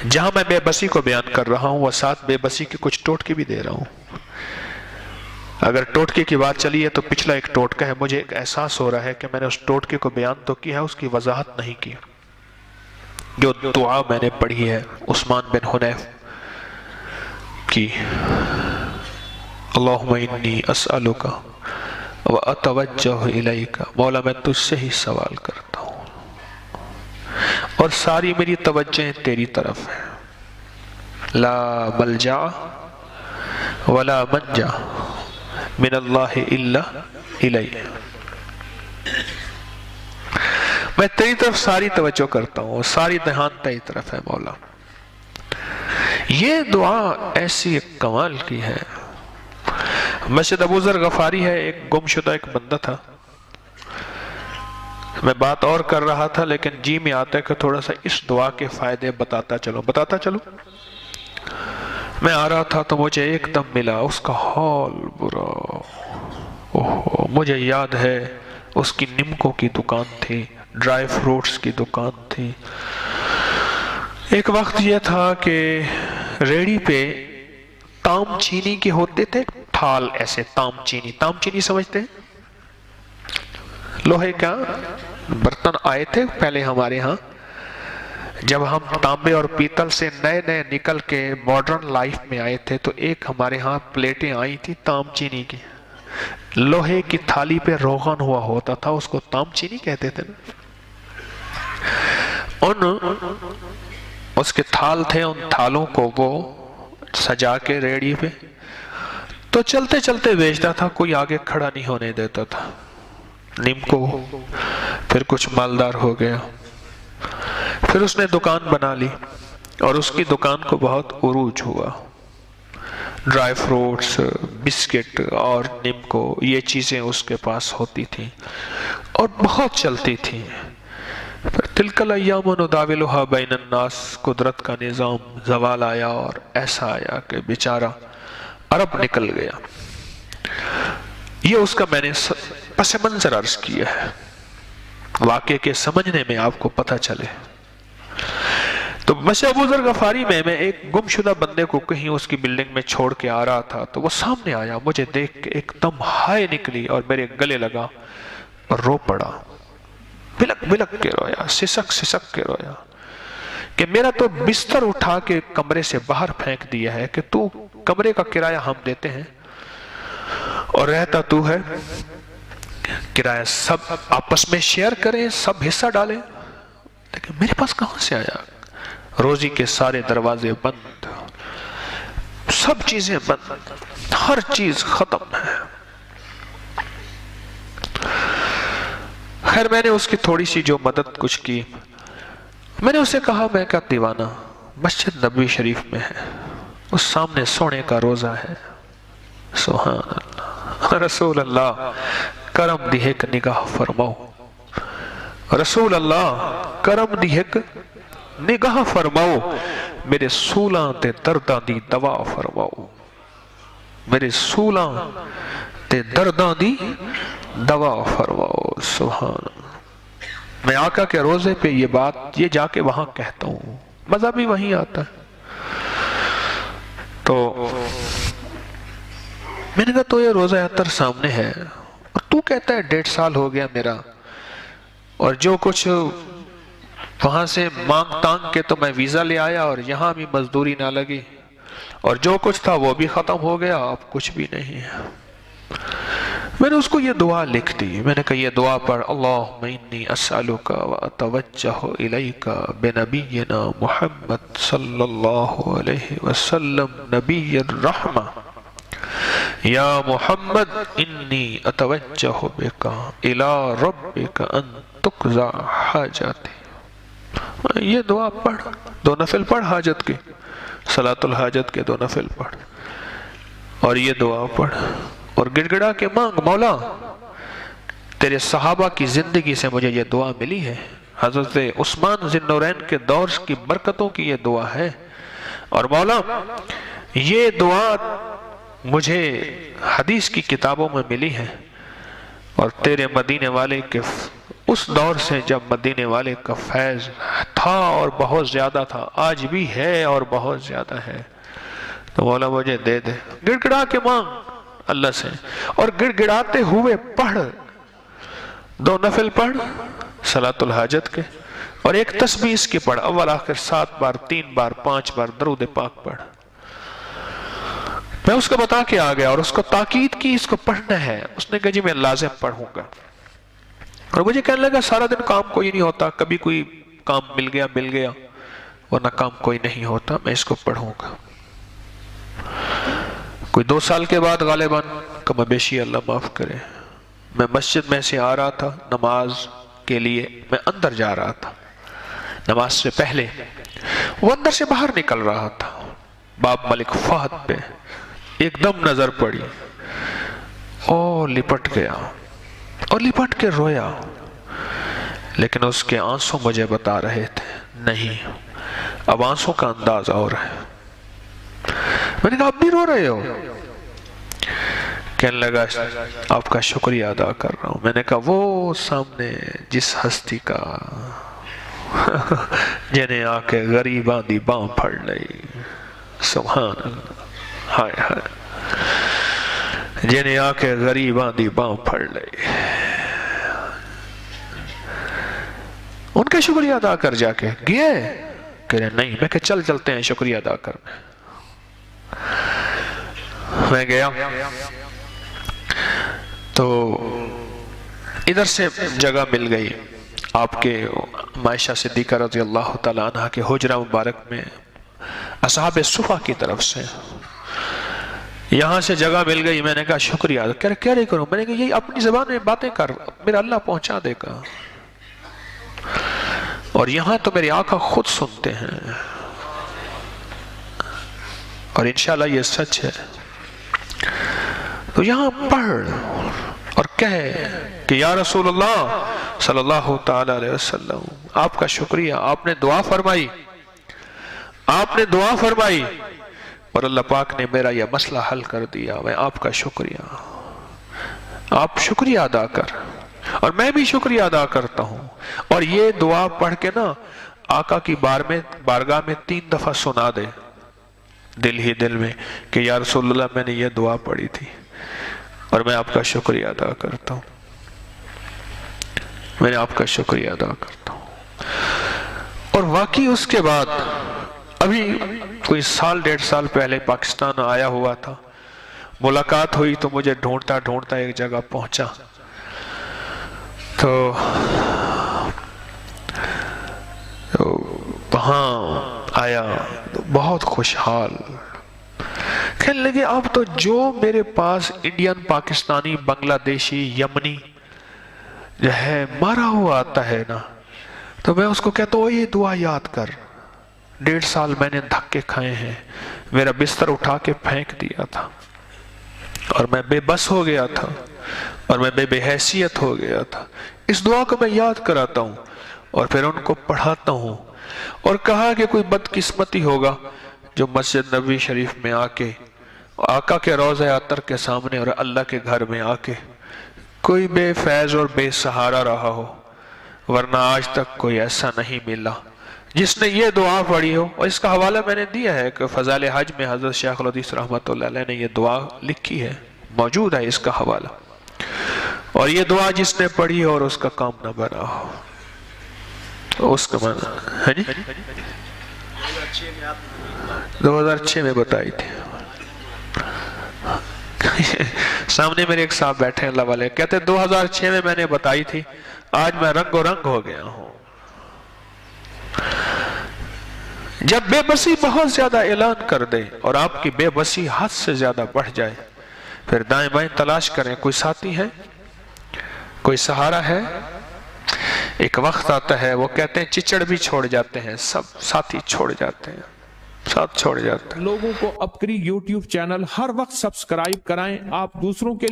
جہاں میں بے بسی کو بیان کر رہا ہوں وہ ساتھ بے بسی کے کچھ ٹوٹکے بھی دے رہا ہوں. اگر ٹوٹکے کی بات چلی ہے تو پچھلا ایک ٹوٹکا ہے، مجھے ایک احساس ہو رہا ہے کہ میں نے اس ٹوٹکے کو بیان تو کیا ہے، اس کی وضاحت نہیں کی. جو دعا میں نے پڑھی ہے عثمان بن حنیف کی، اللہم انی اسألک و اتوجہ الیک، مولا میں تجھ سے ہی سوال کرتا ہوں اور ساری میری توجہیں تیری طرف ہیں. لا ملجا ولا منجا من اللہ الا الیہ، میں تیری طرف ساری توجہ کرتا ہوں، ساری دھیان تیری طرف ہے مولا. یہ دعا ایسی ایک کمال کی ہے. مسجد ابو ذر غفاری ہے، ایک گم شدہ ایک بندہ تھا. میں بات اور کر رہا تھا لیکن جی میں آتا ہے کہ تھوڑا سا اس دعا کے فائدے بتاتا چلو. میں آ رہا تھا تو مجھے ایک دم ملا، اس کا حال برا. مجھے یاد ہے اس کی نمکوں کی دکان تھی، ڈرائی فروٹس کی دکان تھی. ایک وقت یہ تھا کہ ریڑی پہ تام چینی کے ہوتے تھے ٹھال، ایسے تام چینی سمجھتے ہیں؟ لوہے کا برتن آئے تھے پہلے ہمارے ہاں، جب ہم تانبے اور پیتل سے نئے نکل کے ماڈرن لائف میں آئے تھے تو ایک ہمارے ہاں پلیٹیں آئی تھی تام چینی کی. لوہے کی تھالی پہ روغن ہوا ہوتا تھا، اس کو تام چینی کہتے تھے نا. اس کے تھال تھے، ان تھالوں کو وہ سجا کے ریڑی پہ تو چلتے چلتے بیچتا تھا، کوئی آگے کھڑا نہیں ہونے دیتا تھا. نیم کو پھر کچھ مالدار ہو گیا، پھر اس نے دکان بنا لی اور اس کی دکان کو بہت عروج ہوا. ڈرائی فروٹس، بسکٹ اور نیم کو، یہ چیزیں اس کے پاس ہوتی تھیں اور بہت چلتی تھیں. پھر تلک الایام نداولها بین الناس، قدرت کا نظام زوال آیا اور ایسا آیا کہ بیچارہ عرب نکل گیا. یہ اس کا میں نے پس منظر عرض کیا ہے واقعے کے سمجھنے میں آپ کو پتہ چلے. تو مسجد ابو ذر غفاری میں ایک گم شدہ بندے کو کہیں اس کی بلڈنگ میں چھوڑ کے آ رہا تھا تو وہ سامنے آیا، مجھے دیکھ کے ایک دم ہائے نکلی اور میرے گلے لگا اور رو پڑا. بلک کے رویا، سسک کے رویا کہ میرا تو بستر اٹھا کے کمرے سے باہر پھینک دیا ہے کہ تو کمرے کا کرایہ ہم دیتے ہیں اور رہتا تو ہے، کرایہ سب آپس میں شیئر کریں، سب حصہ ڈالیں، لیکن میرے پاس کہاں سے آیا؟ روزی کے سارے دروازے بند، سب چیزیں بند، ہر چیز ختم ہے. خیر میں نے اس کی تھوڑی سی جو مدد کچھ کی، میں نے اسے کہا میں کا دیوانہ مسجد نبوی شریف میں ہے، اس سامنے سونے کا روزہ ہے. سبحان اللہ، رسول اللہ کرم دی ایک نگاہ فرماؤ، رسول اللہ کرم دی ایک نگاہ فرماؤ، میرے سولاں تے درداں دی دوا فرماؤ، میرے سولاں تے درداں دی دوا فرماؤ. سبحان اللہ. میں آقا کے روزے پہ یہ بات یہ جا کے وہاں کہتا ہوں، مزہ بھی وہیں آتا ہے. تو میں نے کہا تو یہ روزہ اطہر سامنے ہے اور تو کہتا ہے 1.5 سال ہو گیا میرا، اور جو کچھ وہاں سے مانگ تانگ کے تو میں ویزا لے آیا اور یہاں بھی مزدوری نہ لگی اور جو کچھ تھا وہ بھی ختم ہو گیا، اب کچھ بھی نہیں ہے. میں نے اس کو یہ دعا لکھ دی، میں نے کہا یہ دعا پڑھ، اللہم انی اسألک و اتوجہ الیک بنبینا محمد صلی اللہ علیہ وسلم نبی الرحمہ، یا محمد انی اتوجہ بک الی ربک ان تقضی حاجاتی. یہ دعا پڑھ، 2 نفل پڑھ حاجت کی، صلاۃ الحاجت کے 2 نفل پڑھ اور یہ دعا پڑھ اور گڑ گڑا کے مانگ، مولا تیرے صحابہ کی زندگی سے مجھے یہ دعا ملی ہے، حضرت عثمان ذی النورین کے دور کی برکتوں کی یہ دعا ہے، اور مولا یہ دعا مجھے حدیث کی کتابوں میں ملی ہے اور تیرے مدینے والے کے اس دور سے جب مدینے والے کا فیض تھا اور بہت زیادہ تھا، آج بھی ہے اور بہت زیادہ ہے، تو مولا مجھے دے دے۔ گڑ گڑا کے مانگ اللہ سے، اور گڑ گڑاتے ہوئے پڑھ، 2 نفل پڑھ صلاۃ الحاجت کے، اور ایک تسبیح اس کی پڑھ، اول آخر 7 بار، 3 بار، 5 بار درود پاک پڑھ۔ میں اس کو بتا کے آ گیا اور اس کو تاکید کی اس کو پڑھنا ہے۔ اس نے کہا جی میں لازم پڑھوں گا، اور مجھے کہنے لگا سارا دن کام کوئی نہیں ہوتا، کبھی کوئی کام مل گیا ورنہ کام کوئی نہیں ہوتا، میں اس کو پڑھوں گا۔ کوئی 2 سال کے بعد غالباً کم بیشی اللہ معاف کرے، میں مسجد میں سے آ رہا تھا نماز کے لیے، میں اندر جا رہا تھا نماز سے پہلے، وہ اندر سے باہر نکل رہا تھا، باب ملک فہد پہ ایک دم نظر پڑی، اور لپٹ گیا اور لپٹ کے رویا، لیکن اس کے آنسوں مجھے بتا رہے تھے نہیں، اب آنسوں کا انداز اور ہے۔ میں نے کہا اب بھی رو رہے ہو؟ کہنے لگا آپ کا شکریہ ادا کر رہا ہوں۔ میں نے کہا وہ سامنے جس ہستی کا جنہیں آ کے غریباں دی باں پھڑ لئی، سبحان اللہ، ہائے ہائے، جنہیں آ کے غریباں دی باں پھڑ لئی، ان کے شکریہ ادا کر جا کے گئے؟ کہہ رہے نہیں۔ میں کہ چلتے ہیں شکریہ ادا کرنے۔ میں گیا تو ادھر سے جگہ مل گئی آپ کے عائشہ صدیقہ رضی اللہ تعالیٰ عنہ کے حجرہ مبارک میں اصحاب صفہ کی طرف سے، یہاں سے جگہ مل گئی۔ میں نے کہا شکریہ، کیا نہیں کروں؟ میں نے کہا یہ اپنی زبان میں باتیں کر، میرا اللہ پہنچا دے گا، اور یہاں تو میرے آقا خود سنتے ہیں، اور انشاءاللہ یہ سچ ہے۔ تو یہاں پڑھ اور کہے کہ یا رسول اللہ صلی اللہ تعالیٰ علیہ وسلم، آپ کا شکریہ، آپ نے دعا فرمائی، اور اللہ پاک نے میرا یہ مسئلہ حل کر دیا، میں آپ کا شکریہ، آپ شکریہ ادا کر، اور میں بھی شکریہ ادا کرتا ہوں۔ اور یہ دعا پڑھ کے نا آقا کی بارگاہ میں 3 دفعہ سنا دے دل ہی دل میں کہ یا رسول اللہ میں نے یہ دعا پڑھی تھی اور میں آپ کا شکریہ ادا کرتا ہوں، میں نے آپ کا شکریہ ادا کرتا ہوں۔ اور واقعی اس کے بعد ابھی کوئی 1.5 سال پہلے پاکستان آیا ہوا تھا، ملاقات ہوئی تو مجھے ڈھونڈتا ایک جگہ پہنچا، تو وہاں آیا بہت خوشحال، کہنے لگے آپ تو جو میرے پاس انڈین، پاکستانی، بنگلہ دیشی، یمنی جو ہے مارا ہوا آتا ہے نا، تو میں اس کو کہتا ہوں یہ دعا یاد کر، 1.5 سال میں نے دھکے کھائے ہیں، میرا بستر اٹھا کے پھینک دیا تھا، اور میں بے بس ہو گیا تھا، اور میں بے حیثیت ہو گیا تھا، اس دعا کو میں یاد کراتا ہوں اور پھر ان کو پڑھاتا ہوں۔ اور کہا کہ کوئی بدقسمتی ہوگا جو مسجد نبوی شریف میں آ کے، آقا کے روضہ اطہر کے سامنے اور اللہ کے گھر میں آ کے کوئی بے فیض اور بے سہارا رہا ہو، ورنہ آج تک کوئی ایسا نہیں ملا جس نے یہ دعا پڑھی ہو۔ اور اس کا حوالہ میں نے دیا ہے کہ فضائل حج میں حضرت شیخ الحدیث رحمۃ اللہ علیہ نے یہ دعا لکھی ہے، موجود ہے اس کا حوالہ، اور یہ دعا جس نے پڑھی ہو اور اس کا کام نہ بنا ہو، اس کا معنی ہے جی 2006 میں بتائی تھی۔ سامنے میرے ایک صاحب بیٹھے اللہ والے، کہتے 2006 میں نے بتائی تھی، آج میں رنگ و رنگ ہو گیا ہوں۔ جب بے بسی بہت زیادہ اعلان کر دے اور آپ کی بے بسی حد سے زیادہ بڑھ جائے، پھر دائیں بائیں تلاش کریں، کوئی ساتھی ہے، کوئی سہارا ہے۔ ایک وقت آتا ہے وہ کہتے ہیں چچڑ بھی چھوڑ جاتے ہیں، سب ساتھی چھوڑ جاتے ہیں، ساتھ چھوڑ جاتے ہیں۔ لوگوں کو اپکری یوٹیوب چینل ہر وقت سبسکرائب کرائیں، آپ دوسروں کے لیے